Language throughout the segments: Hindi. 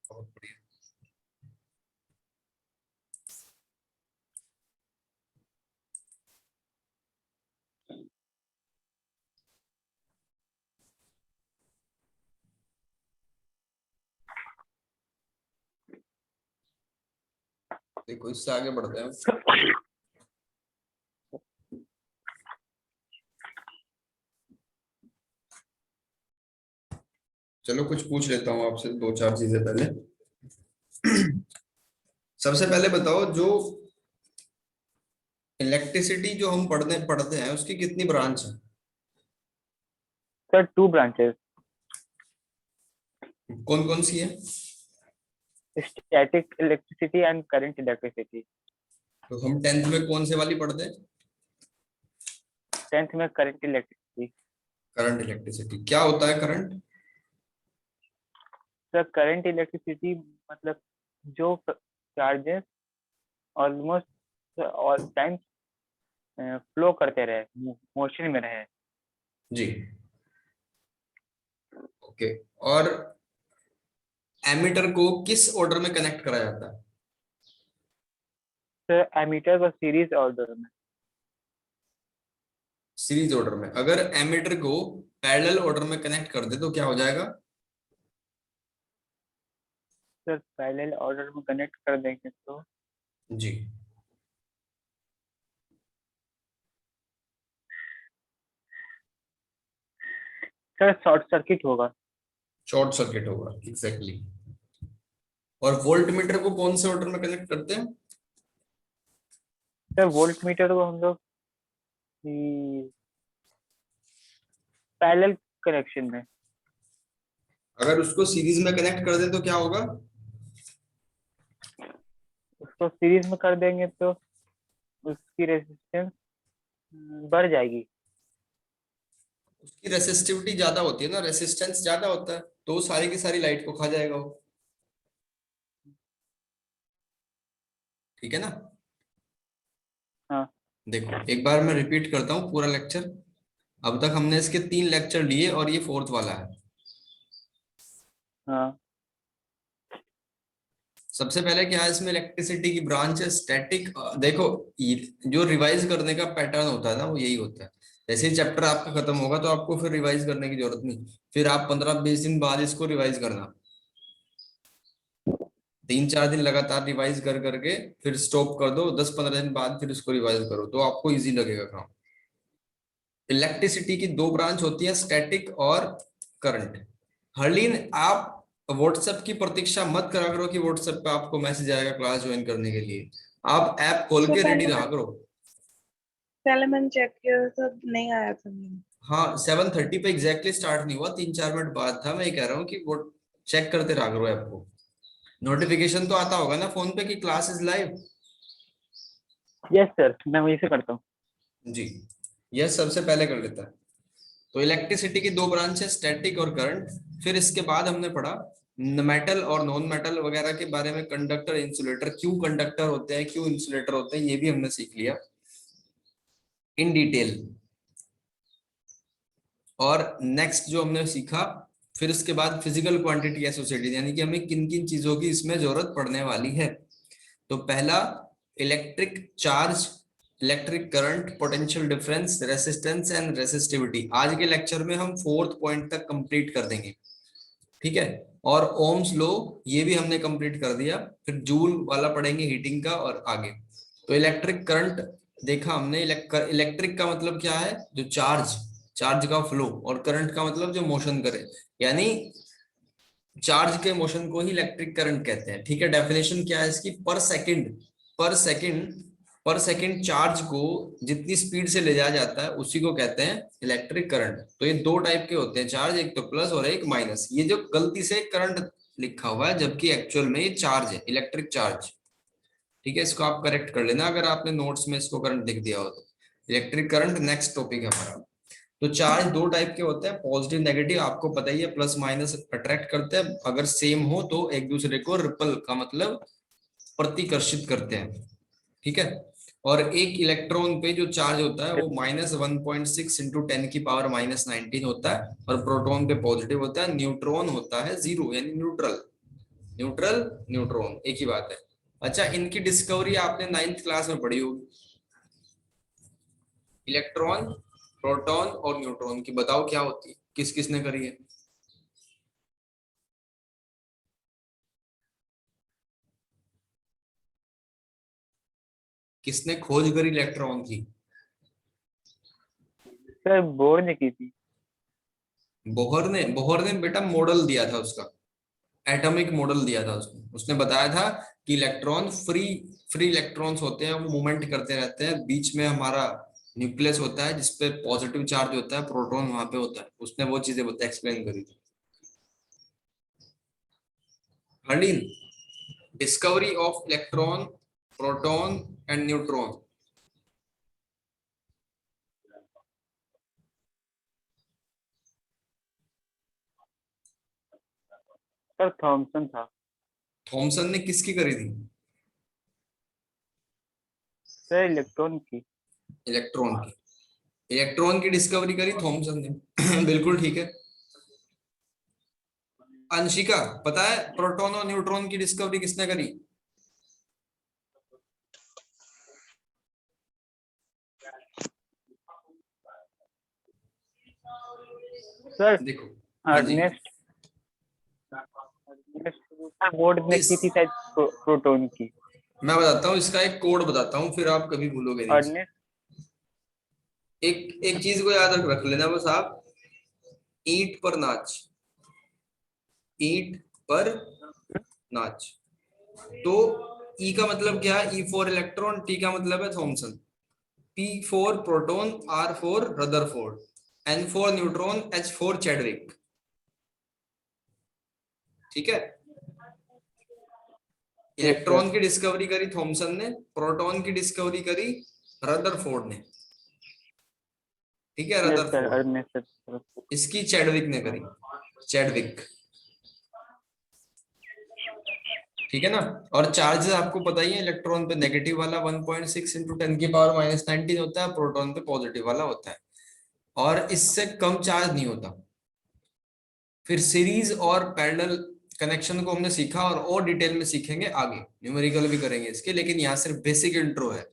बहुत बढ़िया। देखो इससे आगे बढ़ते हैं। चलो कुछ पूछ लेता हूँ आपसे, दो चार चीजें पहले। सबसे पहले बताओ, जो इलेक्ट्रिसिटी जो हम पढ़ते पढ़ते हैं उसकी कितनी ब्रांच है? सर 2 ब्रांचेस, कौन कौन सी है? Static electricity and current electricity. तो हम टेंथ में कौन से वाली पढ़ते हैं? 10th में करंट इलेक्ट्रिसिटी। Current electricity. क्या होता है करंट? सर करंट इलेक्ट्रिसिटी मतलब जो charges almost all time flow करते रहे, मोशन में रहे। जी, ओके। और एमीटर को किस ऑर्डर में कनेक्ट करा जाता है? सर एमीटर को सीरीज ऑर्डर में। सीरीज ऑर्डर में। अगर एमीटर को पैरेलल ऑर्डर में कनेक्ट कर दे तो क्या हो जाएगा? सर पैरेलल ऑर्डर में कनेक्ट कर देंगे तो जी, सर शॉर्ट सर्किट होगा। शॉर्ट सर्किट होगा, एग्जैक्टली। और वोल्ट मीटर को कौन से ऑर्डर में कनेक्ट करते हैं? सर वोल्ट मीटर को हम लोग पैरेलल कनेक्शन में। अगर उसको सीरीज में कनेक्ट कर दे तो क्या होगा? उसको सीरीज में कर देंगे तो उसकी रेजिस्टेंस बढ़ जाएगी। उसकी रेसिस्टिविटी ज्यादा होती है ना, रेसिस्टेंस ज्यादा होता है, तो वो सारी की सारी लाइट को खा जाएगा वो। ठीक है ना? हाँ देखो एक बार मैं रिपीट करता हूँ पूरा लेक्चर। अब तक हमने इसके 3 लेक्चर लिए और ये 4th वाला है। हाँ सबसे पहले क्या है इसमें, इलेक्ट्रिसिटी की ब्रांच है स्टैटिक। देखो जो रिवाइज करने का पैटर्न होता है ना, वो यही होता है। जैसे ही चैप्टर आपका खत्म होगा तो आपको फिर रिवाइज करने की जरूरत नहीं। फिर आप 15-20 दिन बाद इसको रिवाइज करना। 3-4 दिन लगातार रिवाइज कर करके फिर स्टॉप कर दो, 10-15 दिन बाद फिर इसको रिवाइज करो, तो आपको इजी लगेगा काम। इलेक्ट्रिसिटी की 2 ब्रांच होती है, स्टैटिक और करंट। हरलीन, आप व्हाट्सएप की प्रतीक्षा मत करा करो कि व्हाट्सएप पे आपको मैसेज आएगा क्लास ज्वाइन करने के लिए। आप ऐप खोल तो के रेडी रहा करो। पहले मैंने चेक किया तो नहीं आया था मेरे। हाँ, 7:30 पे एग्जैक्टली स्टार्ट नहीं हुआ, 3-4 मिनट बाद था। मैं ये कह रहा हूँ कि वो चेक करते रहा करो ऐप को। नोटिफिकेशन तो आता होगा ना फोन पे कि class is live. Yes sir, मैं वही से करता हूँ। जी, यह सबसे पहले कर लेता है। तो इलेक्ट्रिसिटी की 2 ब्रांच है, स्टैटिक और करंट। फिर इसके बाद हमने पढ़ा मेटल और नॉन मेटल वगैरह के बारे में, कंडक्टर इंसुलेटर, क्यों कंडक्टर होते हैं क्यों इंसुलेटर होते हैं, ये भी हमने सीख लिया इन डिटेल। और नेक्स्ट जो हमने सीखा, फिर उसके बाद फिजिकल क्वांटिटी एसोसिएटेड, यानी कि हमें किन किन चीजों की इसमें जरूरत पड़ने वाली है। तो पहला, electric charge, electric current, potential difference, resistance and resistivity. आज के लेक्चर में हम 4th पॉइंट तक कंप्लीट कर देंगे। ठीक है? और ओम्स लो ये भी हमने कंप्लीट कर दिया। फिर जूल वाला पढ़ेंगे, हीटिंग का, और आगे। तो इलेक्ट्रिक करंट देखा हमने। इलेक्ट्रिक का मतलब क्या है? जो चार्ज, चार्ज का फ्लो। और करंट का मतलब जो मोशन करे, यानी चार्ज के मोशन को ही इलेक्ट्रिक करंट कहते हैं। ठीक है? डेफिनेशन क्या है इसकी? पर सेकंड पर सेकंड चार्ज को जितनी स्पीड से ले जाया जाता है उसी को कहते हैं इलेक्ट्रिक करंट। तो ये 2 टाइप के होते हैं चार्ज, एक तो प्लस और एक माइनस। ये जो गलती से करंट लिखा हुआ है जबकि एक्चुअल में ये चार्ज है, इलेक्ट्रिक चार्ज। ठीक है? इसको आप करेक्ट कर लेना अगर आपने नोट्स में इसको करंट लिख दिया हो तो। इलेक्ट्रिक करंट नेक्स्ट टॉपिक है हमारा। तो चार्ज 2 टाइप के होते हैं, पॉजिटिव नेगेटिव, आपको पता ही है। प्लस माइनस अट्रैक्ट करते हैं, अगर सेम हो तो एक दूसरे को रिपल का मतलब प्रतिकर्षित करते हैं। ठीक है? और एक इलेक्ट्रॉन पे जो चार्ज होता है वो -1.6 इंटू 10⁻⁻19 होता है, और प्रोटॉन पे पॉजिटिव होता है। न्यूट्रॉन होता है 0, यानी न्यूट्रल। न्यूट्रल, न्यूट्रॉन, एक ही बात है। अच्छा, इनकी डिस्कवरी आपने 9th क्लास में पढ़ी होगी, इलेक्ट्रॉन, प्रोटॉन और न्यूट्रॉन की। बताओ क्या होती है, किस किसने करी है? किसने खोज करी इलेक्ट्रॉन की? सर बोर ने की थी। बोहर ने बेटा मॉडल दिया था उसका, एटॉमिक मॉडल दिया था उसने। उसने बताया था कि इलेक्ट्रॉन फ्री फ्री इलेक्ट्रॉन्स होते हैं, वो मूवमेंट करते रहते हैं, बीच में हमारा न्यूक्लियस होता है जिसपे पॉजिटिव चार्ज होता है, प्रोटॉन वहां पे होता है। उसने वो चीजें बता एक्सप्लेन करी थी। हर्डीन, discovery of electron, proton and neutron. Sir Thomson था। थॉमसन ने किसकी करी थी? सर इलेक्ट्रॉन की। इलेक्ट्रॉन की। इलेक्ट्रॉन की डिस्कवरी करी थॉमसन ने। बिल्कुल ठीक है। अंशिका, पता है प्रोटॉन और न्यूट्रॉन की डिस्कवरी किसने करी? सर देखो, हाँ जी, अर्नेस्ट बोर्ड ने इस की थी शायद प्रोटॉन की। मैं बताता हूँ, इसका एक कोड बताता हूँ, फिर आप कभी भूलोगे नहीं इसे। अर्नेस्ट। एक एक चीज को याद रख लेना बस आप, ईंट पर नाच, ईंट पर नाच। तो ई का मतलब क्या है? ई फॉर इलेक्ट्रॉन, टी का मतलब है Thomson, P for proton, R for Rutherford, N for neutron, H for Chadwick. ठीक है। Yes sir. इलेक्ट्रॉन की डिस्कवरी करी थॉमसन ने, प्रोटॉन की डिस्कवरी करी रदरफोर्ड ने। ठीक है, yes sir Rutherford. Ernest sir. इसकी चैडविक ने करी, चैडविक। ठीक है ना। और चार्जेस आपको पता ही है, इलेक्ट्रॉन पे नेगेटिव वाला 1.6 इंटू 10⁻⁻19 होता है, प्रोटॉन पे पॉजिटिव वाला होता है, और इससे कम चार्ज नहीं होता। फिर सीरीज और पैरेलल कनेक्शन को हमने सीखा, और डिटेल में सीखेंगे आगे, न्यूमेरिकल भी करेंगे इसके, लेकिन यहाँ सिर्फ बेसिक इंट्रो है।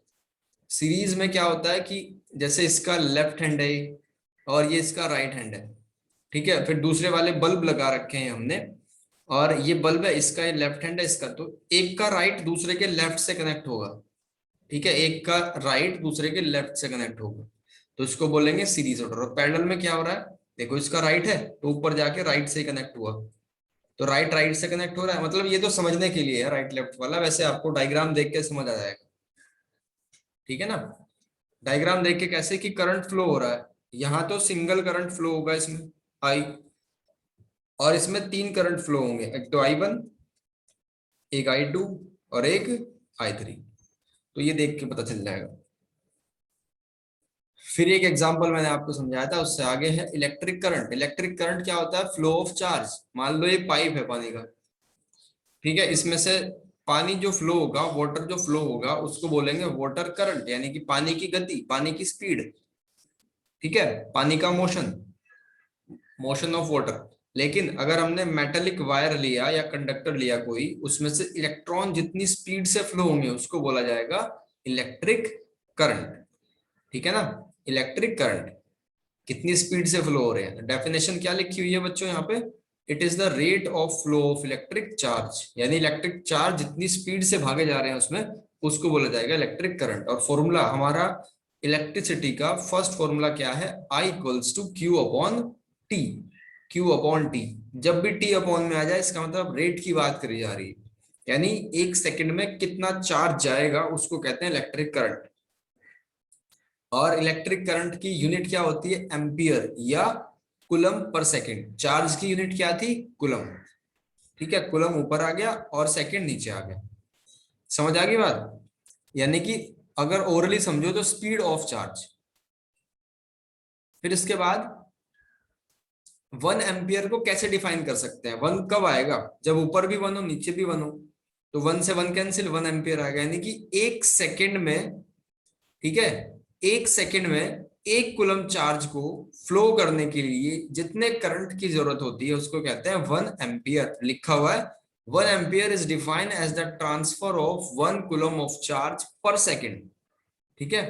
सीरीज में क्या होता है कि जैसे इसका लेफ्ट हैंड है और ये इसका राइट हैंड है, ठीक है, फिर दूसरे वाले बल्ब लगा रखे हैं हमने, और ये बल्ब है, इसका ये लेफ्ट हैंड है इसका, तो एक का राइट दूसरे के लेफ्ट से कनेक्ट होगा। ठीक है, एक का राइट दूसरे के लेफ्ट से कनेक्ट होगा, तो इसको बोलेंगे सीरीज ऑर्डर। और पैरेलल में क्या हो रहा है, देखो इसका राइट है तो ऊपर जाके राइट से कनेक्ट हुआ, तो राइट राइट से कनेक्ट हो रहा है। मतलब ये तो समझने के लिए है राइट लेफ्ट वाला, वैसे आपको डायग्राम देख के समझ आ जाएगा। ठीक है ना। डायग्राम देख के कैसे कि करंट फ्लो हो रहा है, यहाँ तो सिंगल करंट फ्लो होगा इसमें, आई, और इसमें 3 करंट फ्लो होंगे, एक तो I1, एक I2 और एक I3। तो ये देख के पता चल जाएगा। फिर एक एग्जांपल मैंने आपको समझाया था, उससे आगे है इलेक्ट्रिक करंट। इलेक्ट्रिक करंट क्या होता है? Flow of charge. मान लो ये पाइप है पानी का, ठीक है, इसमें से पानी जो फ्लो होगा, वाटर जो फ्लो होगा, उसको बोलेंगे वाटर करंट, यानी कि पानी की गति, पानी की स्पीड। ठीक है, पानी का मोशन, मोशन ऑफ वाटर। लेकिन अगर हमने मेटेलिक वायर लिया या कंडक्टर लिया कोई, उसमें से इलेक्ट्रॉन जितनी स्पीड से फ्लो होंगे उसको बोला जाएगा इलेक्ट्रिक करंट। ठीक है ना। इलेक्ट्रिक करंट कितनी स्पीड से फ्लो हो रहे हैं, डेफिनेशन क्या लिखी हुई है बच्चों यहाँ पे? It is the rate of flow of electric charge, यानी इलेक्ट्रिक चार्ज जितनी स्पीड से भागे जा रहे हैं उसमें, उसको बोला जाएगा इलेक्ट्रिक करंट। और फॉर्मूला हमारा इलेक्ट्रिसिटी का फर्स्ट फॉर्मूला क्या है? I equals to Q upon T. Q upon T, जब भी टी अपॉन में आ जाए इसका मतलब रेट की बात करी जा रही है, यानी एक सेकंड में कितना चार्ज जाएगा उसको कहते हैं इलेक्ट्रिक करंट। और इलेक्ट्रिक करंट की यूनिट क्या होती है? एम्पियर या कुलम पर सेकंड। चार्ज की यूनिट क्या थी? कुलम। ठीक है, कुलम ऊपर आ गया और सेकंड नीचे आ गया। समझ आ गई बात? यानी कि अगर ओरली समझो तो स्पीड ऑफ चार्ज। फिर इसके बाद 1 एम्पियर को कैसे डिफाइन कर सकते हैं? 1 कब आएगा? जब ऊपर भी 1 हो नीचे भी 1 हो, तो 1 से 1 कैंसिल, 1 एम्पियर आ गया। यानी कि एक सेकंड में, ठीक है, एक सेकंड में एक कुलम चार्ज को फ्लो करने के लिए जितने करंट की जरूरत होती है उसको कहते हैं 1 एम्पियर। लिखा हुआ है 1 ampere is defined as the transfer of 1 coulomb of charge per second. ठीक है,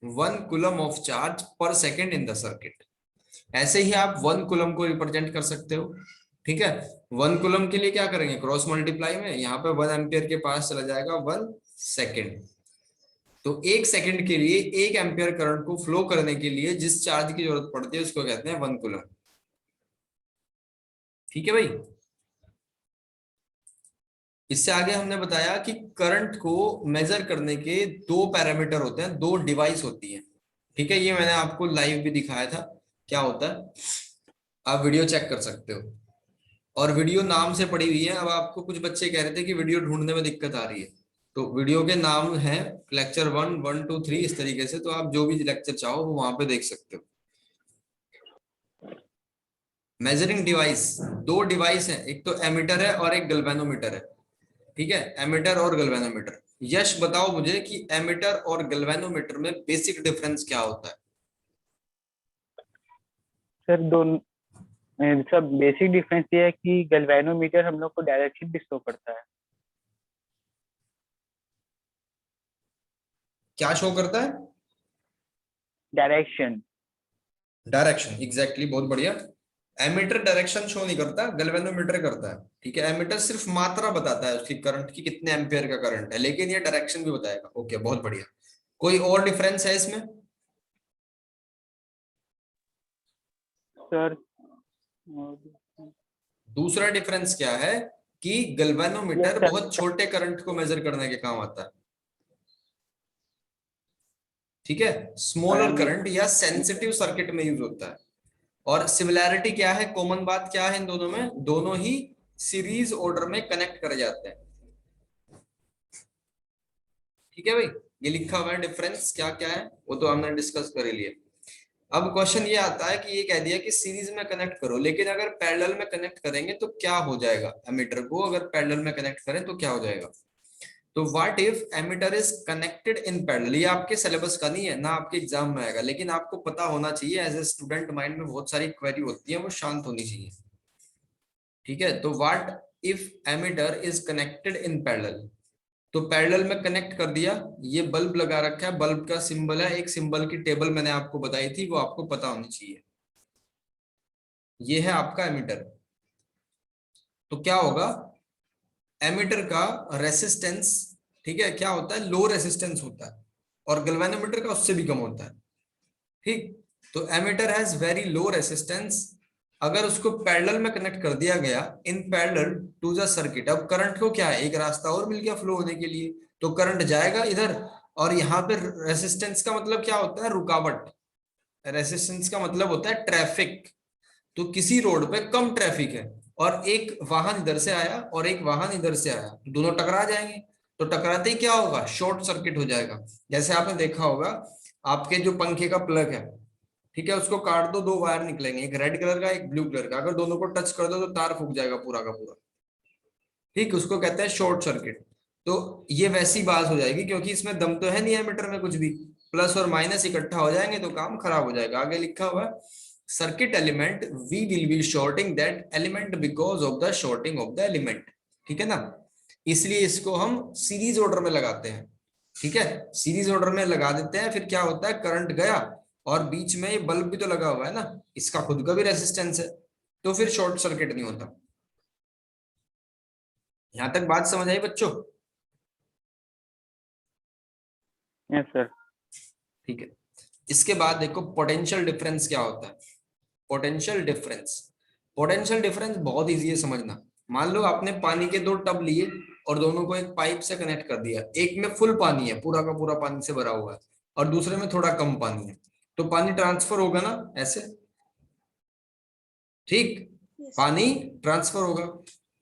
1 coulomb of charge per second in the circuit. ऐसे ही आप 1 कूलम को रिप्रेजेंट कर सकते हो। ठीक है, 1 कूलम के लिए क्या करेंगे, क्रॉस मल्टीप्लाई में यहाँ पे 1 एम्पियर के पास चला जाएगा 1 सेकेंड। तो 1 सेकेंड के लिए 1 एम्पियर करंट को फ्लो करने के लिए जिस चार्ज की जरूरत पड़ती है उसको कहते हैं 1 कूलम। ठीक है भाई। इससे आगे हमने बताया कि करंट को मेजर करने के 2 पैरामीटर होते हैं, 2 डिवाइस होती है। ठीक है, ये मैंने आपको लाइव भी दिखाया था क्या होता है, आप वीडियो चेक कर सकते हो। और वीडियो नाम से पड़ी हुई है। अब आपको कुछ बच्चे कह रहे थे कि वीडियो ढूंढने में दिक्कत आ रही है, तो वीडियो के नाम है लेक्चर 1, 1, 2, 3 इस तरीके से, तो आप जो भी लेक्चर चाहो वो वहां पे देख सकते हो। मेजरिंग डिवाइस 2 डिवाइस है, एक तो एमीटर है और एक गैल्वेनोमीटर है। ठीक है, एमीटर और गैल्वेनोमीटर। यश बताओ मुझे कि एमीटर और गैल्वेनोमीटर में बेसिक डिफरेंस क्या होता है। सर दोनों सब बेसिक डिफरेंस ये है कि गैल्वेनोमीटर हम लोग को डायरेक्शन भी शो करता है। क्या शो करता है? डायरेक्शन। डायरेक्शन, एग्जैक्टली, बहुत बढ़िया। एमीटर डायरेक्शन शो नहीं करता, गैल्वेनोमीटर करता है। ठीक है, एमीटर सिर्फ मात्रा बताता है उसकी करंट की, कितने एम्पियर का करंट है, लेकिन ये डायरेक्शन भी बताएगा। ओके, बहुत बढ़िया। कोई और डिफरेंस है इसमें? सर दूसरा डिफरेंस क्या है कि गैल्वेनोमीटर सर बहुत छोटे करंट को मेजर करने के काम आता है। ठीक है, स्मॉलर करंट या सेंसिटिव सर्किट में यूज होता है। और सिमिलैरिटी क्या है, कॉमन बात क्या है इन दोनों में, दोनों ही सीरीज ऑर्डर में कनेक्ट करे जाते हैं। ठीक है भाई, ये लिखा हुआ है डिफरेंस क्या क्या है वो तो हमने डिस्कस कर लिया। अब क्वेश्चन ये आता है कि ये कह दिया कि सीरीज में कनेक्ट करो, लेकिन अगर पैरेलल में कनेक्ट करेंगे तो क्या हो जाएगा, एमीटर को अगर पैरेलल में कनेक्ट करें तो क्या हो जाएगा। तो what if ammeter is connected in parallel, ये आपके सिलेबस का नहीं है ना, आपके एग्जाम में आएगा, लेकिन आपको पता होना चाहिए। एज ए स्टूडेंट माइंड में बहुत सारी क्वेरी होती है, वो शांत होनी चाहिए। ठीक है, तो what if ammeter is connected in parallel, तो पैरेलल में कनेक्ट कर दिया, ये बल्ब लगा रखा है, बल्ब का सिंबल है, एक सिंबल की टेबल मैंने आपको बताई थी, वो आपको पता होनी चाहिए। ये है आपका एमीटर। तो क्या होगा, एमीटर का रेसिस्टेंस, ठीक है, क्या होता है, लो रेसिस्टेंस होता है, और गैल्वेनोमीटर का उससे भी कम होता है। ठीक, तो ammeter has very low resistance. अगर उसको पैरेलल में कनेक्ट कर दिया गया, in parallel to the circuit, अब करंट को क्या है, एक रास्ता और मिल गया फ्लो होने के लिए, तो करंट जाएगा इधर। और यहाँ पे रेसिस्टेंस का मतलब क्या होता है, रुकावट। रेसिस्टेंस का मतलब होता है ट्रैफिक। तो किसी रोड पे कम ट्रैफिक है और एक वाहन इधर से आया और एक वाहन इधर से आया, तो दोनों टकरा जाएंगे। तो टकराते ही क्या होगा, शॉर्ट सर्किट हो जाएगा। जैसे आपने देखा होगा, आपके जो पंखे का प्लग है, ठीक है, उसको काट दो, 2 वायर निकलेंगे, एक रेड कलर का एक ब्लू कलर का, अगर दोनों को टच कर दो तो तार फूक जाएगा पूरा का पूरा। ठीक, उसको कहते हैं शॉर्ट सर्किट। तो ये वैसी बात हो जाएगी, क्योंकि इसमें दम तो है नहीं एमीटर में कुछ भी, प्लस और माइनस इकट्ठा हो जाएंगे तो काम खराब हो जाएगा। आगे लिखा हुआ है, circuit element we will be shorting that element because of the shorting of the element. ठीक है ना, इसलिए इसको हम सीरीज ऑर्डर में लगाते हैं। ठीक है, सीरीज ऑर्डर में लगा देते हैं, फिर क्या होता है, करंट गया और बीच में ये बल्ब भी तो लगा हुआ है ना, इसका खुद का भी रेसिस्टेंस है, तो फिर शॉर्ट सर्किट नहीं होता। यहां तक बात समझ आई बच्चों? Yes sir. ठीक है, इसके बाद देखो पोटेंशियल डिफरेंस क्या होता है। पोटेंशियल डिफरेंस, पोटेंशियल डिफरेंस बहुत इजी है समझना। मान लो आपने पानी के 2 टब लिए और दोनों को एक पाइप से कनेक्ट कर दिया, एक में फुल पानी है, पूरा का पूरा पानी से भरा हुआ है, और दूसरे में थोड़ा कम पानी है, तो पानी ट्रांसफर होगा ना ऐसे। ठीक, पानी ट्रांसफर होगा।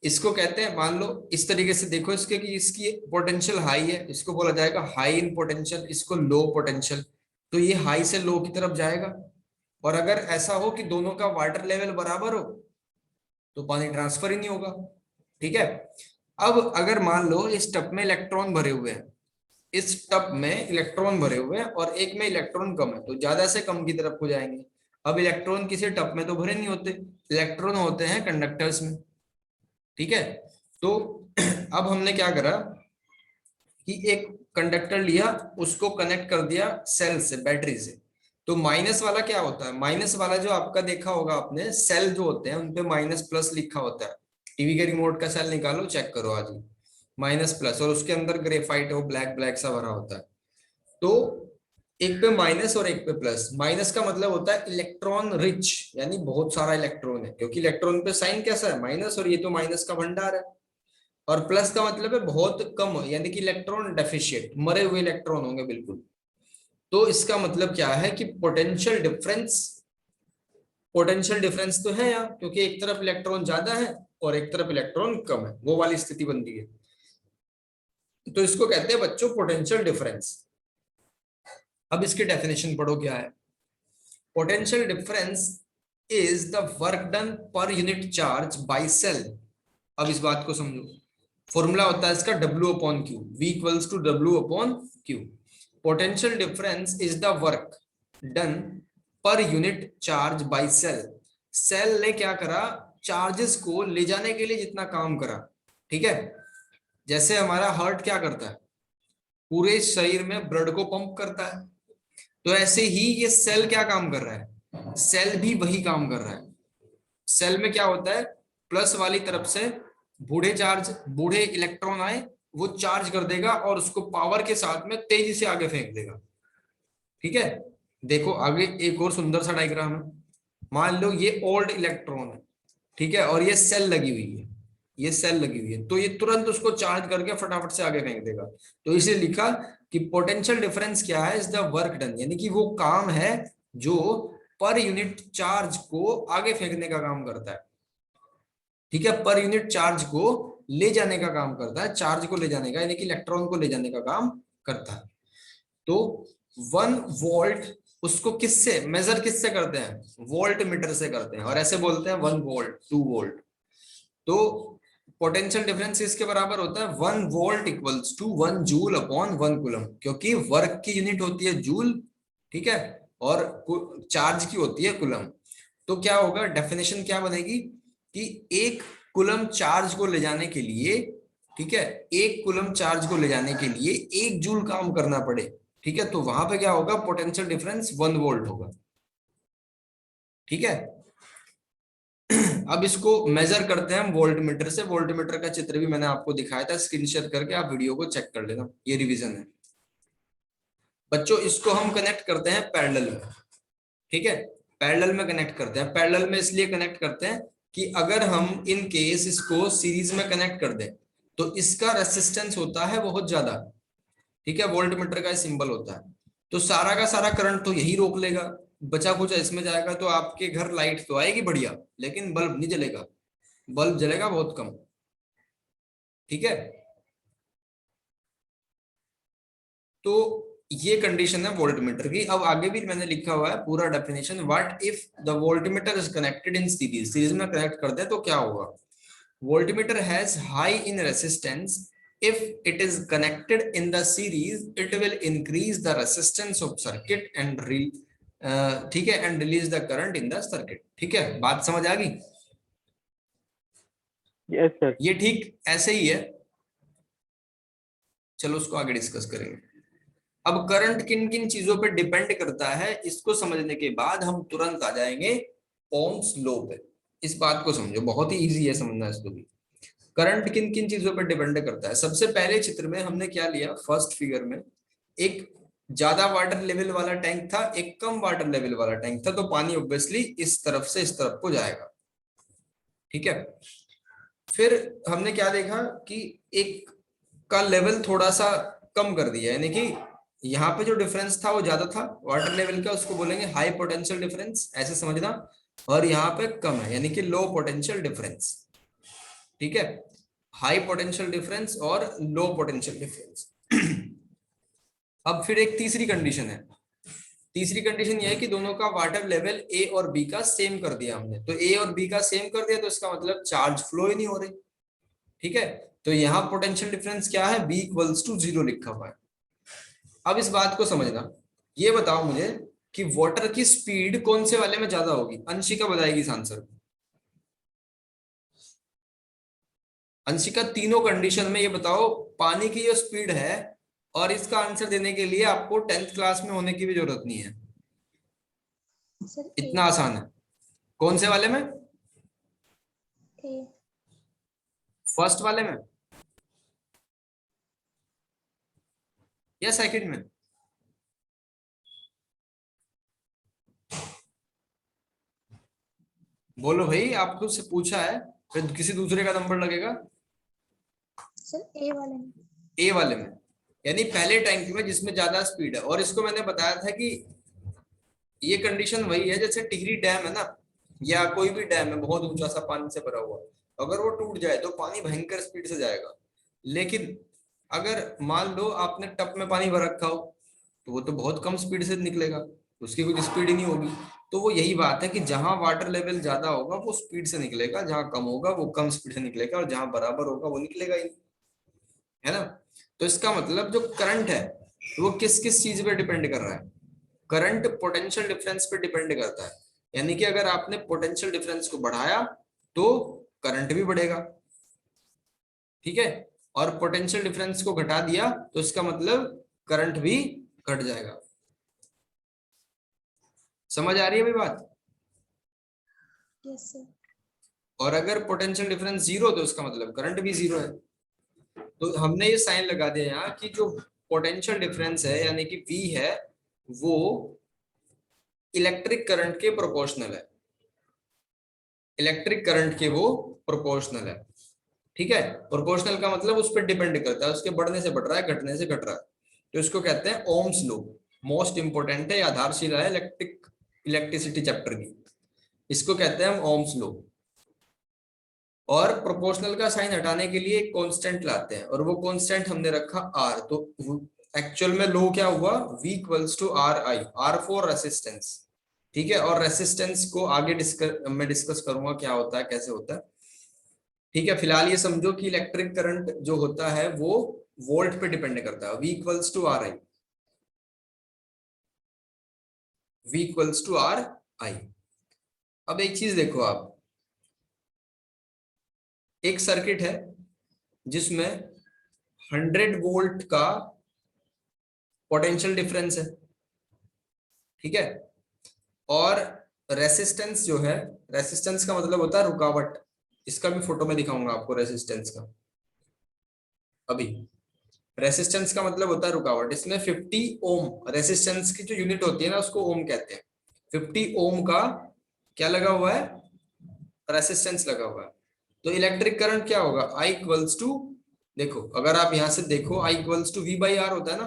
इसको कहते हैं, मान लो इस तरीके से देखो इसके कि इसकी पोटेंशियल हाई है, इसको बोला जाएगा हाई इन पोटेंशियल, इसको लो पोटेंशियल, तो ये हाई से लो की तरफ जाएगा। और अगर ऐसा हो कि दोनों का वाटर लेवल बराबर हो तो पानी ट्रांसफर ही नहीं होगा। ठीक है, अब अगर मान लो इस टब में इलेक्ट्रॉन भरे हुए हैं, इस टब में इलेक्ट्रॉन भरे हुए हैं और एक में इलेक्ट्रॉन कम है, तो ज्यादा से कम की तरफ को जाएंगे। अब इलेक्ट्रॉन किसी टब में तो भरे नहीं होते, इलेक्ट्रॉन होते हैं कंडक्टर्स में। ठीक है, तो अब हमने क्या करा कि एक कंडक्टर लिया, उसको कनेक्ट कर दिया सेल से, बैटरी से। तो माइनस वाला क्या होता है, माइनस वाला जो आपका देखा होगा आपने, सेल जो होते हैं उनपे माइनस प्लस लिखा होता है। टीवी के रिमोट का सेल निकालो, चेक करो आज ही, माइनस प्लस, और उसके अंदर ग्रेफाइट वो ब्लैक ब्लैक सा भरा होता है। तो एक पे माइनस और एक पे प्लस। माइनस का मतलब होता है इलेक्ट्रॉन रिच, यानी बहुत सारा इलेक्ट्रॉन है, क्योंकि इलेक्ट्रॉन पे साइन कैसा है, माइनस, और ये तो माइनस का भंडार है। और प्लस का मतलब है बहुत कम, यानी कि इलेक्ट्रॉन डेफिशिएंट, मरे हुए इलेक्ट्रॉन होंगे बिल्कुल। तो इसका मतलब क्या है कि पोटेंशियल डिफरेंस, पोटेंशियल डिफरेंस तो है यहाँ, क्योंकि एक तरफ इलेक्ट्रॉन ज्यादा है और एक तरफ इलेक्ट्रॉन कम है, वो वाली स्थिति बनती है। तो इसको कहते हैं बच्चों पोटेंशियल डिफरेंस। अब इसकी डेफिनेशन पढ़ो क्या है। Potential difference is the work done per unit charge by cell. अब इस बात को समझो, फॉर्मूला होता है इसका W/Q, V equals to W/Q। Potential difference is the work done per unit charge by cell. Cell ने क्या करा, चार्जेस को ले जाने के लिए जितना काम करा, ठीक है। जैसे हमारा हार्ट क्या करता है, पूरे शरीर में ब्लड को पंप करता है, तो ऐसे ही ये सेल क्या काम कर रहा है, सेल भी वही काम कर रहा है। सेल में क्या होता है, प्लस वाली तरफ से बूढ़े इलेक्ट्रॉन आए, वो चार्ज कर देगा और उसको पावर के साथ में तेजी से आगे फेंक देगा, ठीक है। देखो आगे एक और सुंदर सा डायग्राम है। मान लो ये ओल्ड इलेक्ट्रॉन है, ठीक है, और ये सेल लगी हुई है, ये सेल लगी हुई है, तो ये तुरंत उसको चार्ज करके फटाफट से आगे फेंक देगा। तो इसे लिखा कि पोटेंशियल डिफरेंस क्या है, इज द वर्क डन, यानी कि वो काम है जो पर यूनिट चार्ज को आगे फेंकने का काम करता है, ठीक है, पर यूनिट चार्ज को ले जाने का काम करता है, चार्ज को ले जाने का, यानी कि इलेक्ट्रॉन को ले जाने का काम करता है। तो 1 वोल्ट उसको किससे मेजर, किससे करते हैं, वोल्ट मीटर से करते हैं, और ऐसे बोलते हैं 1 वोल्ट 2 वोल्ट। तो पोटेंशियल डिफरेंस इसके बराबर होता है 1 वोल्ट इक्वल्स टू 1 जूल/1 कूलम, क्योंकि वर्क की यूनिट होती है जूल, ठीक है, और चार्ज की होती है कूलम। तो क्या होगा, डेफिनेशन क्या बनेगी कि 1 कूलम चार्ज को ले जाने के लिए, ठीक है, 1 कूलम चार्ज को ले जाने के लिए 1 जूल काम करना पड़े, ठीक है, तो वहां पे क्या होगा, पोटेंशियल डिफरेंस 1 वोल्ट होगा, ठीक है। अब इसको मेजर करते हैं हम वोल्ट मीटर से। वोल्ट मीटर का चित्र भी मैंने आपको दिखाया था, स्क्रीन शेयर करके आप वीडियो को चेक कर लेना, ये रिवीजन है बच्चों। इसको हम कनेक्ट करते हैं पैरेलल में, ठीक है, पैरेलल में कनेक्ट करते हैं। पैरेलल में इसलिए कनेक्ट करते हैं कि अगर हम इन केस इसको सीरीज में कनेक्ट कर दें तो इसका रेसिस्टेंस होता है बहुत ज्यादा, ठीक है, वोल्ट मीटर का सिंबल होता है। तो सारा का सारा करंट तो यही रोक लेगा, बचा कुछ इसमें जाएगा, तो आपके घर लाइट तो आएगी बढ़िया, लेकिन बल्ब नहीं जलेगा, बल्ब जलेगा बहुत कम, ठीक है। तो ये कंडीशन है वोल्ट मीटर की। अब आगे भी मैंने लिखा हुआ है पूरा definition, what if the volt meter is connected in series, series में कनेक्ट कर दे तो क्या होगा। Voltmeter has high in resistance. If it is connected in the series, it will increase the resistance of circuit and ठीक है, and release the current in the circuit, ठीक है, बात समझ आ गई। Yes sir. ये ठीक ऐसे ही है, चलो उसको आगे डिस्कस करेंगे। अब करंट किन किन चीजों पे डिपेंड करता है, इसको समझने के बाद हम तुरंत आ जाएंगे ओम्स लॉ पे। इस बात को समझो, बहुत ही इजी है समझना इसको भी। करंट किन किन चीजों पर डिपेंड करता है, सबसे पहले चित्र में हमने क्या लिया, फर्स्ट फिगर में एक ज्यादा वाटर लेवल वाला टैंक था, एक कम वाटर लेवल वाला टैंक था, तो पानी ऑब्वियसली इस तरफ से इस तरफ को जाएगा, ठीक है। फिर हमने क्या देखा कि एक का लेवल थोड़ा सा कम कर दिया, यानी कि यहाँ पे जो डिफरेंस था वो ज्यादा था वाटर लेवल का, उसको बोलेंगे हाई पोटेंशियल डिफरेंस, ऐसे समझना, और यहाँ पे कम है यानी कि लो पोटेंशियल डिफरेंस, ठीक है, हाई पोटेंशियल डिफरेंस और लो पोटेंशियल डिफरेंस। अब फिर एक तीसरी कंडीशन है, तीसरी कंडीशन यह है कि दोनों का वाटर लेवल ए और बी का सेम कर दिया हमने, तो ए और बी का सेम कर दिया तो इसका मतलब चार्ज फ्लो ही नहीं हो रही, ठीक है। तो यहाँ पोटेंशियल डिफरेंस क्या है, बी इक्वल्स टू 0 लिखा हुआ है। अब इस बात को समझना, ये बताओ मुझे कि वाटर की स्पीड कौन से वाले में ज्यादा होगी, अंशिका बताएगी इस आंसर को। अंशिका तीनों कंडीशन में ये बताओ, पानी की जो स्पीड है और इसका आंसर देने के लिए आपको 10th क्लास में होने की भी जरूरत नहीं है, सर इतना आसान है। कौन से वाले में? ए। फर्स्ट वाले में या सेकंड में? बोलो भाई, आपको से पूछा है, फिर किसी दूसरे का नंबर लगेगा। सर ए वाले में। ए वाले में, यानी पहले टैंक में जिसमें ज्यादा स्पीड है। और इसको मैंने बताया था कि ये कंडीशन वही है जैसे टिहरी डैम है ना, या कोई भी डैम है बहुत ऊंचा सा पानी से भरा हुआ, अगर वो टूट जाए तो पानी भयंकर स्पीड से जाएगा। लेकिन अगर मान लो आपने टप में पानी भर रखा हो तो वो तो बहुत कम स्पीड से निकलेगा, उसकी कोई स्पीड ही नहीं होगी। तो वो यही बात है कि जहां वाटर लेवल ज्यादा होगा वो स्पीड से निकलेगा, जहां कम होगा वो कम स्पीड से निकलेगा, और जहां बराबर होगा वो निकलेगा ही नहीं, है ना। तो इसका मतलब जो करंट है वो किस किस चीज पे डिपेंड कर रहा है? करंट पोटेंशियल डिफरेंस पे डिपेंड करता है। यानी कि अगर आपने पोटेंशियल डिफरेंस को बढ़ाया तो करंट भी बढ़ेगा, ठीक है, और पोटेंशियल डिफरेंस को घटा दिया तो इसका मतलब करंट भी घट जाएगा। समझ आ रही है भाई बात? Yes sir. और अगर पोटेंशियल डिफरेंस जीरो तो उसका मतलब करंट भी जीरो है। तो हमने ये साइन लगा दिया यहाँ कि जो पोटेंशियल डिफरेंस है यानी कि V है वो इलेक्ट्रिक करंट के प्रोपोर्शनल है, इलेक्ट्रिक करंट के वो प्रोपोर्शनल है, ठीक है। प्रोपोर्शनल का मतलब उस पर डिपेंड करता है, उसके बढ़ने से बढ़ रहा है, घटने से घट रहा है। तो इसको कहते हैं ओम्स लॉ, मोस्ट इंपोर्टेंट है, आधारशिला है इलेक्ट्रिसिटी चैप्टर की, इसको कहते हैं हम ओम्स लॉ। और प्रोपोर्शनल का साइन हटाने के लिए एक कांस्टेंट लाते हैं, और वो कांस्टेंट हमने रखा R। तो एक्चुअल में लॉ क्या हुआ? V equals to RI, R for resistance, ठीक है। और रेसिस्टेंस को आगे मैं डिस्कस करूंगा क्या होता है कैसे होता है, ठीक है। फिलहाल ये समझो कि इलेक्ट्रिक करंट जो होता है वो वोल्ट पे डिपेंड करता है, V equals to RI, V equals to RI। अब एक चीज देखो आप, एक सर्किट है जिसमें 100 वोल्ट का पोटेंशियल डिफरेंस है, ठीक है। और रेसिस्टेंस जो है, रेसिस्टेंस का मतलब होता है रुकावट, इसका भी फोटो में दिखाऊंगा आपको रेसिस्टेंस का अभी। रेसिस्टेंस का मतलब होता है रुकावट, इसमें 50 ओम, रेसिस्टेंस की जो यूनिट होती है ना उसको ओम कहते हैं। 50 ओम का क्या लगा हुआ है? रेसिस्टेंस लगा हुआ है। तो इलेक्ट्रिक करंट क्या होगा? I इक्वल्स टू, देखो अगर आप यहां से देखो I equals to V by R होता है ना,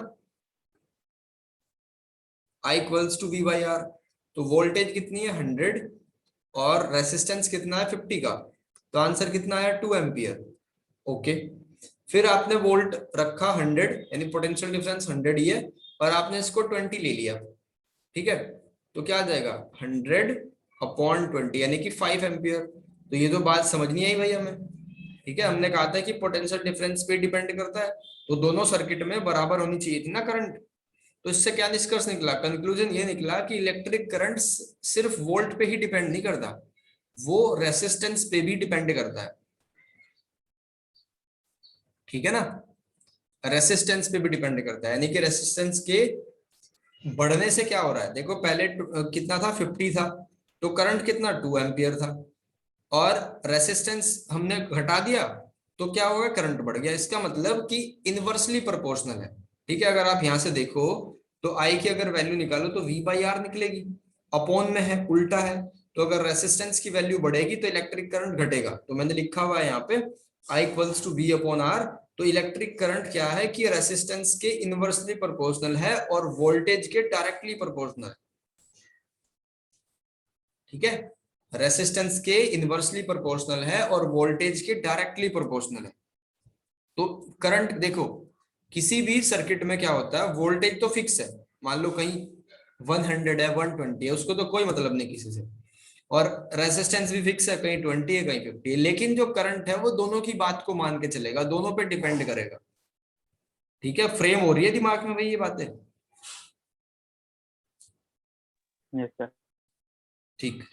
I equals to V by R. तो वोल्टेज कितनी है? 100, और रेसिस्टेंस कितना है? 50 का। तो आंसर कितना आया? 2 एम्पियर। ओके, फिर आपने वोल्ट रखा 100, यानी पोटेंशियल डिफरेंस 100 ही है, और आपने इसको 20 ले लिया, ठीक है। तो क्या आ जाएगा? 100 अपॉन 20 यानी कि 5 एम्पियर। तो ये तो बात समझ नहीं आई भाई हमें, ठीक है। हमने कहा था कि पोटेंशियल डिफरेंस पे डिपेंड करता है, तो दोनों सर्किट में बराबर होनी चाहिए थी ना करंट। तो इससे क्या निष्कर्ष निकला? कंक्लूजन ये निकला कि इलेक्ट्रिक करंट सिर्फ वोल्ट पे ही डिपेंड नहीं करता, वो रेसिस्टेंस पे भी डिपेंड करता है, ठीक है ना। रेसिस्टेंस पे भी डिपेंड करता है, यानी कि रेसिस्टेंस के बढ़ने से क्या हो रहा है? देखो पहले कितना था? 50 था, तो करंट कितना? 2 एम्पियर था, और रेसिस्टेंस हमने घटा दिया तो क्या होगा? करंट बढ़ गया। इसका मतलब कि इनवर्सली प्रोपोर्शनल है, ठीक है। अगर आप यहां से देखो तो आई की अगर वैल्यू निकालो तो V बाई आर निकलेगी, अपॉन में है, उल्टा है। तो अगर रेसिस्टेंस की वैल्यू बढ़ेगी तो इलेक्ट्रिक करंट घटेगा। तो मैंने लिखा हुआ है यहाँ पे I equals to V upon R. तो इलेक्ट्रिक करंट क्या है कि रेसिस्टेंस के इनवर्सली प्रोपोर्शनल है और वोल्टेज के डायरेक्टली प्रोपोर्शनल है, ठीक है। रेसिस्टेंस के इनवर्सली प्रोपोर्शनल है और वोल्टेज के डायरेक्टली प्रोपोर्शनल है। तो करंट देखो, किसी भी सर्किट में क्या होता है? वोल्टेज तो फिक्स है, मान लो कहीं 100 है, 120 है, उसको तो कोई मतलब नहीं किसी से, और रेसिस्टेंस भी फिक्स है, कहीं 20 है कहीं 50 है। लेकिन जो करंट है वो दोनों की बात को मान के चलेगा, दोनों पे डिपेंड करेगा, ठीक है। फ्रेम हो रही है दिमाग में भाई ये बातें? Yes sir. ठीक।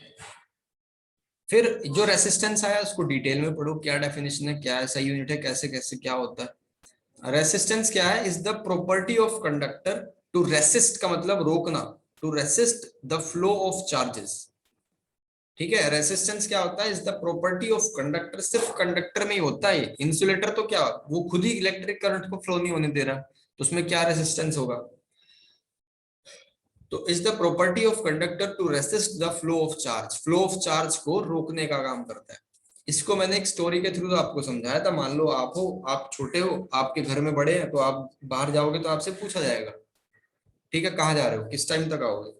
फिर जो रेसिस्टेंस आया उसको डिटेल में पढ़ो, क्या डेफिनेशन है, क्या ऐसा यूनिट है, कैसे कैसे क्या होता है। रेसिस्टेंस क्या है? Is the property of conductor to resist, का मतलब रोकना, to resist the flow of charges. ठीक है, रेसिस्टेंस क्या होता है? Is the property of conductor, सिर्फ कंडक्टर में ही होता है। इंसुलेटर तो क्या, वो खुद ही इलेक्ट्रिक करंट को फ्लो नहीं होने दे रहा, तो उसमें क्या रेसिस्टेंस होगा? तो is the property of conductor to resist the flow of charge, flow of charge को रोकने का काम करता है। इसको मैंने एक स्टोरी के थ्रू आपको समझाया था। मान लो आप हो, आप छोटे हो, आपके घर में बड़े हैं, तो आप बाहर जाओगे तो आपसे पूछा जाएगा, ठीक है, कहाँ जा रहे हो, किस टाइम तक आओगे,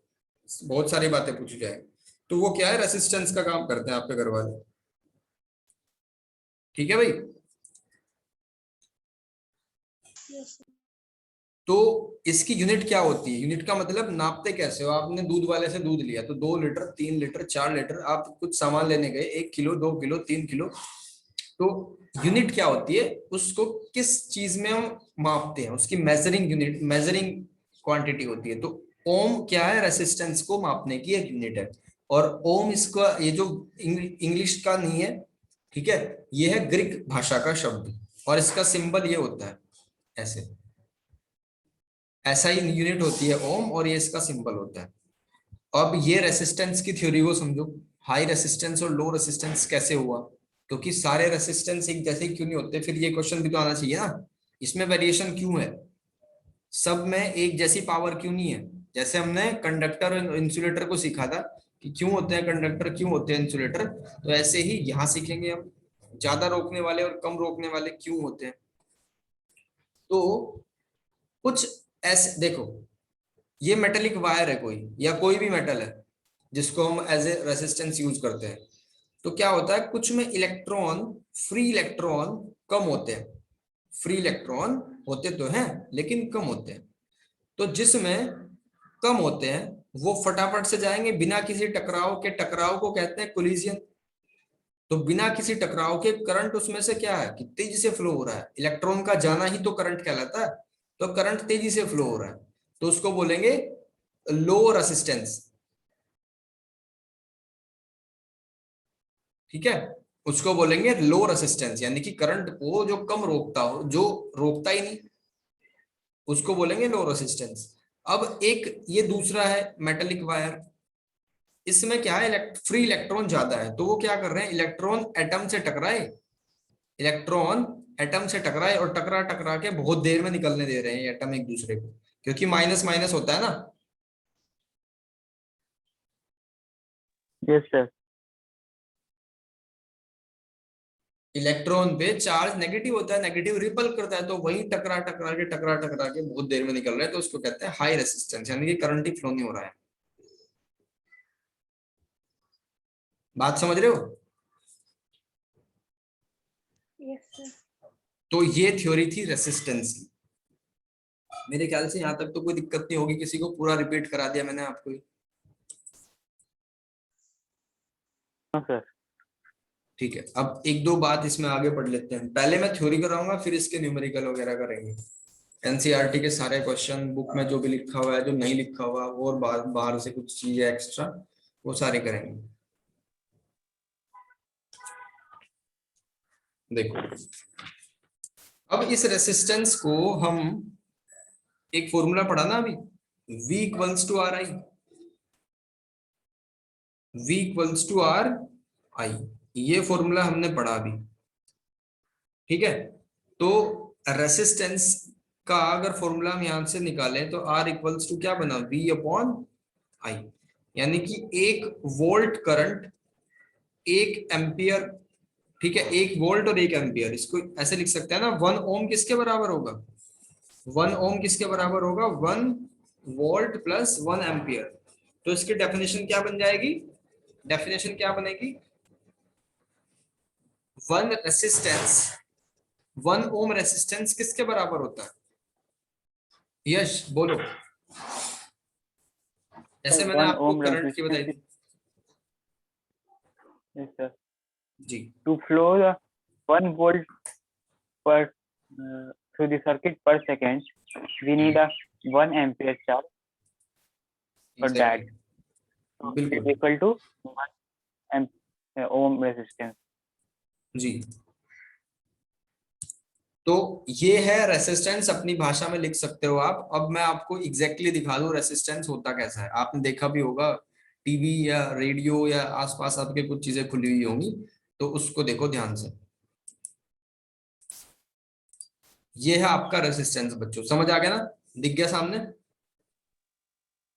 बहुत सारी बातें पूछी जाएगी। तो वो क्या है, रेसिस्टेंस का काम करते हैं आपके घर वाले। ठीक है भाई। yes sir, तो इसकी यूनिट क्या होती है? यूनिट का मतलब नापते कैसे हो? आपने दूध वाले से दूध लिया तो 2 लीटर, 3 लीटर, 4 लीटर, आप कुछ सामान लेने गए, 1 किलो, 2 किलो, 3 किलो, तो यूनिट क्या होती है? उसको किस चीज में हम मापते हैं, उसकी मेजरिंग यूनिट, मेजरिंग क्वांटिटी होती है। तो ओम क्या है? रेसिस्टेंस को मापने की एक यूनिट है। और ओम इसका, ये जो इंग्लिश का नहीं है, ठीक है, ये है ग्रीक भाषा का शब्द, और इसका सिंबल ये होता है ऐसे, ऐसा ही यूनिट होती है ओम, और ये इसका सिंबल होता है। अब ये रेसिस्टेंस की थ्योरी को समझो, हाई रेसिस्टेंस और लो रेसिस्टेंस कैसे हुआ? क्योंकि सारे रेसिस्टेंस एक जैसे क्यों नहीं होते? फिर ये क्वेश्चन भी तो आना चाहिए ना, इसमें वेरिएशन क्यों है, सब में एक जैसी पावर क्यों नहीं है? जैसे हमने कंडक्टर और इंसुलेटर को सीखा था कि क्यों होते हैं कंडक्टर, क्यों होते हैं इंसुलेटर, तो ऐसे ही यहाँ सीखेंगे हम, ज्यादा रोकने वाले और कम रोकने वाले क्यों होते हैं। तो कुछ ऐसे देखो, ये मेटेलिक वायर है कोई, या कोई भी मेटल है जिसको हम एज ए रेसिस्टेंस यूज करते हैं, तो क्या होता है, कुछ में इलेक्ट्रॉन, फ्री इलेक्ट्रॉन कम होते हैं, फ्री इलेक्ट्रॉन होते तो हैं लेकिन कम होते हैं। तो जिसमें कम होते हैं वो फटाफट से जाएंगे बिना किसी टकराव के, टकराव को कहते हैं कोलिजन। तो बिना किसी टकराव के करंट उसमें से क्या है कि तेजी से फ्लो हो रहा है, इलेक्ट्रॉन का जाना ही तो करंट कहलाता है। तो करंट तेजी से फ्लो हो रहा है, तो उसको बोलेंगे लो रेसिस्टेंस। ठीक है, उसको बोलेंगे लो रेसिस्टेंस, यानी कि करंट को जो कम रोकता हो, जो रोकता ही नहीं, उसको बोलेंगे लो रेसिस्टेंस। अब एक ये दूसरा है मेटेलिक वायर, इसमें क्या है, फ्री इलेक्ट्रॉन ज्यादा है, तो वो क्या कर रहे हैं, इलेक्ट्रॉन एटम से टकराए, इलेक्ट्रॉन एटम से टकराए और टकरा टकरा के बहुत देर में निकलने दे रहे हैं एटम एक दूसरे को, क्योंकि माइनस माइनस होता है ना। Yes sir. इलेक्ट्रॉन पे चार्ज नेगेटिव होता है, नेगेटिव रिपल करता है, तो वही टकरा टकरा के बहुत देर में निकल रहा है, तो उसको कहते हैं हाई रेसिस्टेंस, यानी कि करंट ही फ्लो नहीं हो रहा है। बात समझ रहे हो? yes sir, तो ये थ्योरी थी रेसिस्टेंस की। मेरे ख्याल से यहाँ तक तो कोई दिक्कत नहीं होगी किसी को, पूरा रिपीट करा दिया मैंने आपको। हाँ सर। ठीक है, अब एक दो बात इसमें आगे पढ़ लेते हैं। पहले मैं थ्योरी कराऊंगा, फिर इसके न्यूमेरिकल वगैरह करेंगे। एनसीईआरटी के सारे क्वेश्चन, बुक में जो भी लिखा हुआ है, जो नहीं लिखा हुआ, और बाहर बाहर से कुछ चीजें एक्स्ट्रा, वो सारे करेंगे। देखो, अब इस रेसिस्टेंस को हम, एक फॉर्मूला पढ़ा ना अभी, V equals to R I, V equals to R I, ये फॉर्मूला हमने पढ़ा अभी। ठीक है, तो रेसिस्टेंस का अगर फॉर्मूला हम यहां से निकालें तो R इक्वल्स टू क्या बना, V अपॉन आई, यानी कि 1 वोल्ट करंट 1 एम्पियर। ठीक है, 1 वोल्ट और 1 एम्पियर, इसको ऐसे लिख सकते हैं ना। 1 ओम किसके बराबर होगा, 1 ओम किसके बराबर होगा, 1 वोल्ट प्लस 1 एम्पियर। तो इसकी डेफिनेशन क्या बन जाएगी, डेफिनेशन क्या बनेगी, 1 रेसिस्टेंस, 1 ओम रेसिस्टेंस किसके बराबर होता है? यश बोलो, जैसे मैंने 1 आपको ohm करंट की बताई resistance थी। is sir. जी, To flow the 1 volt per through the circuit per second, we need a 1 ampere charge for that. Exactly, So it is बिल्कुल। equal to 1 ohm resistance. जी, तो ये है रेसिस्टेंस, अपनी भाषा में लिख सकते हो आप। अब मैं आपको एग्जैक्टली दिखा दूं रेसिस्टेंस होता कैसा है। आपने देखा भी होगा टीवी या रेडियो या आसपास आपके कुछ चीजें खुली हुई होंगी, तो उसको देखो ध्यान से। ये है आपका रेसिस्टेंस बच्चों, समझ आ गया ना, दिख गया सामने।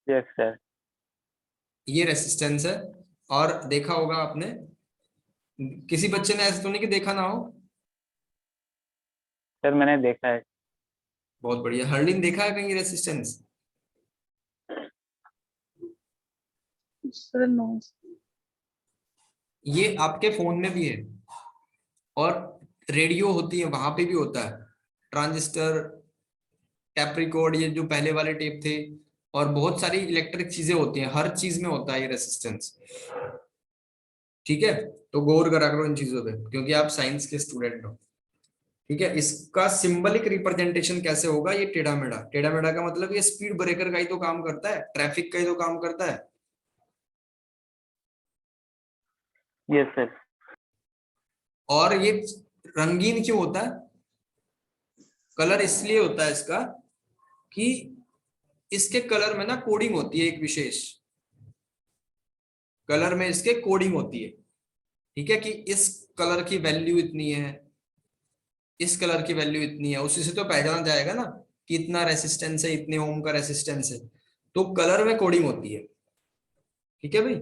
Yes sir. ये रेसिस्टेंस है। और देखा होगा आपने, किसी बच्चे ने ऐसे तो नहीं कि देखा ना हो। सर मैंने देखा है। बहुत बढ़िया। हर्लिन देखा है कहीं रेसिस्टेंस? Sir no. ये आपके फोन में भी है, और रेडियो होती है वहां पे भी होता है, ट्रांजिस्टर, टेप रिकॉर्ड, ये जो पहले वाले टेप थे, और बहुत सारी इलेक्ट्रिक चीजें होती हैं, हर चीज में होता है ये रेसिस्टेंस। ठीक है, तो गौर करा करो इन चीजों पे, क्योंकि आप साइंस के स्टूडेंट हो। ठीक है, इसका सिंबलिक रिप्रेजेंटेशन कैसे होगा? ये टेढ़ा मेढ़ा, टेढ़ा मेढ़ा का मतलब ये स्पीड ब्रेकर का ही तो काम करता है, ट्रैफिक का ही तो काम करता है। Yes sir. और ये रंगीन क्यों होता है? कलर इसलिए होता है इसका कि इसके कलर में ना कोडिंग होती है, एक विशेष कलर में इसके कोडिंग होती है। ठीक है, कि इस कलर की वैल्यू इतनी है, इस कलर की वैल्यू इतनी है, उसी से तो पहचाना जाएगा ना कि इतना रेसिस्टेंस है, इतने ओम का रेसिस्टेंस है। तो कलर में कोडिंग होती है। ठीक है भाई।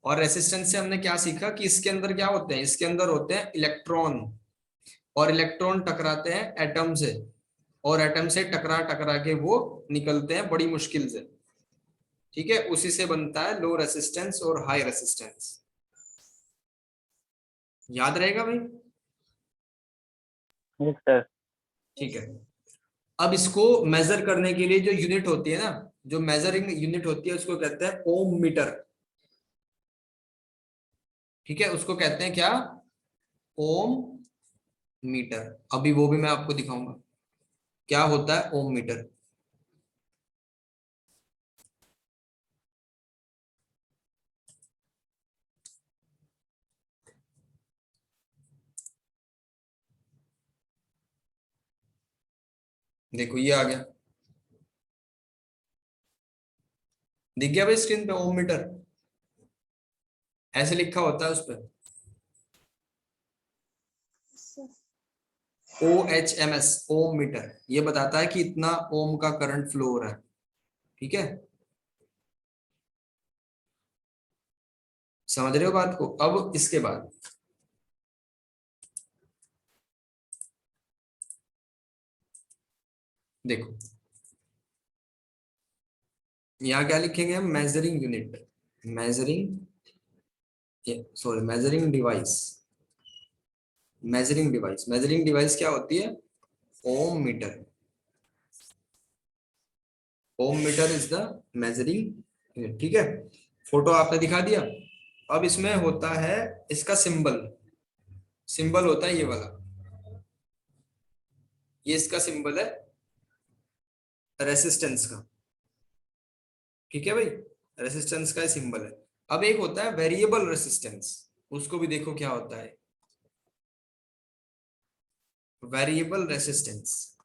और रेसिस्टेंस से हमने क्या सीखा कि इसके अंदर क्या होते हैं? इसके अंदर होते हैं इलेक्ट्रॉन, और इलेक्ट्रॉन टकराते हैं एटम से, और एटम से टकरा टकरा के वो निकलते हैं बड़ी मुश्किल से। ठीक है, उसी से बनता है लो रेसिस्टेंस और हाई रेसिस्टेंस। याद रहेगा भाई? Yes sir. ठीक है। अब इसको मेजर करने के लिए जो यूनिट होती है ना, जो मेजरिंग यूनिट होती है, उसको कहते हैं ओम मीटर। ठीक है, उसको कहते हैं क्या? ओम मीटर। अभी वो भी मैं आपको दिखाऊंगा क्या होता है ओम मीटर। देखो ये आ गया, दिख गया भाई स्क्रीन पे ओम मीटर, ऐसे लिखा होता है उस पर, OHMS, ओम मीटर। ये बताता है कि इतना ओम का करंट फ्लो हो रहा है। ठीक है, समझ रहे हो बात को? अब इसके बाद देखो, यहाँ क्या लिखेंगे हम? Measuring unit, measuring, sorry measuring device. Measuring device, measuring device क्या होती है? Ohm meter. Ohm meter is the measuring unit. ठीक है, फोटो आपने दिखा दिया। अब इसमें होता है इसका सिंबल, सिंबल होता है ये वाला, ये इसका सिंबल है रेसिस्टेंस का। ठीक है भाई, रेसिस्टेंस का सिंबल है। अब एक होता है वेरिएबल रेसिस्टेंस, उसको भी देखो क्या होता है। वेरिएबल रेसिस्टेंस,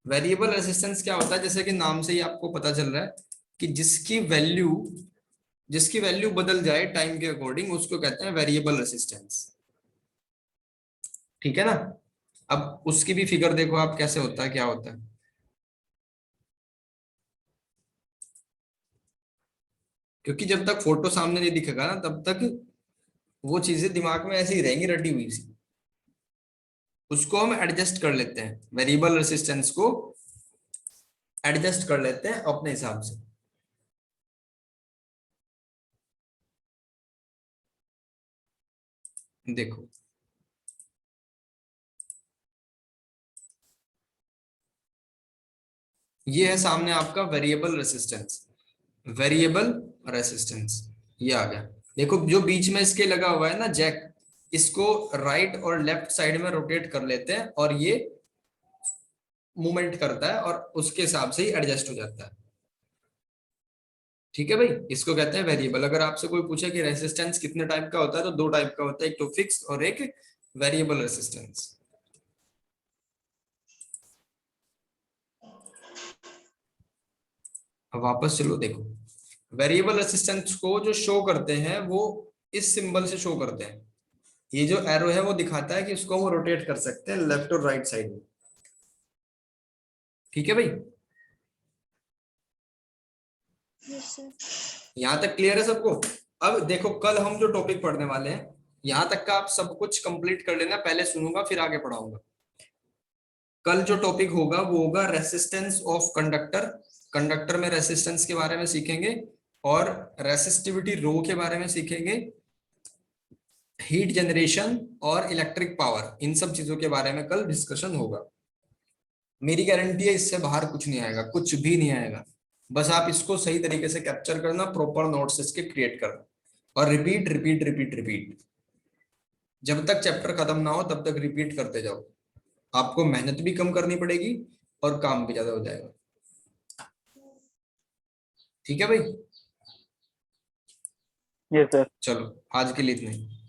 वेरिएबल रेसिस्टेंस क्या होता है? जैसे कि नाम से ही आपको पता चल रहा है कि जिसकी वैल्यू बदल जाए टाइम के अकॉर्डिंग, उसको कहते हैं वेरिएबल रेसिस्टेंस। ठीक है ना? अब उसकी भी फिगर देखो आप, कैसे होता है, क्या होता है। क्योंकि जब तक फोटो सामने नहीं दिखेगा ना, तब तक वो चीजें दिमाग में ऐसे ही रहेंगी रटी हुई सी। उसको हम एडजस्ट कर लेते हैं, वेरिएबल रेसिस्टेंस को एडजस्ट कर लेते हैं अपने हिसाब से। देखो ये है सामने आपका वेरिएबल रेसिस्टेंस, वेरिएबल रेसिस्टेंस, ये आ गया। देखो जो बीच में इसके लगा हुआ है ना जैक, इसको राइट और लेफ्ट साइड में रोटेट कर लेते हैं, और ये मूवमेंट करता है, और उसके हिसाब से ही एडजस्ट हो जाता है। ठीक है भाई, इसको कहते हैं वेरिएबल। अगर आपसे कोई पूछे कि रेसिस्टेंस कितने टाइप का होता है तो दो टाइप का होता है, एक तो फिक्स और एक वेरिएबल रेसिस्टेंस। अब वापस चलो देखो, वेरिएबल रेसिस्टेंस को जो शो करते हैं वो इस सिंबल से शो करते हैं। ये जो एरो है वो दिखाता है कि उसको हम रोटेट कर सकते हैं लेफ्ट और राइट साइड में। ठीक है भाई, Yes, sir. यहां तक क्लियर है सबको? अब देखो कल हम जो टॉपिक पढ़ने वाले हैं, यहां तक का आप सब कुछ कंप्लीट कर लेना, पहले सुनूंगा फिर आगे पढ़ाऊंगा। कल जो टॉपिक होगा वो होगा रेसिस्टेंस ऑफ कंडक्टर। कंडक्टर में रेसिस्टेंस के बारे में सीखेंगे और रेसिस्टिविटी रो के बारे में सीखेंगे, हीट जनरेशन और इलेक्ट्रिक पावर, इन सब चीजों के बारे में कल डिस्कशन होगा। मेरी गारंटी है इससे बाहर कुछ नहीं आएगा, कुछ भी नहीं आएगा। बस आप इसको सही तरीके से कैप्चर करना, प्रॉपर नोट्स इसके क्रिएट करना और रिपीट रिपीट रिपीट रिपीट, जब तक चैप्टर खत्म ना हो तब तक रिपीट करते जाओ। आपको मेहनत भी कम करनी पड़ेगी और काम भी ज्यादा हो जाएगा। ठीक है भाई, यस सर। चलो आज के लिए इतना ही।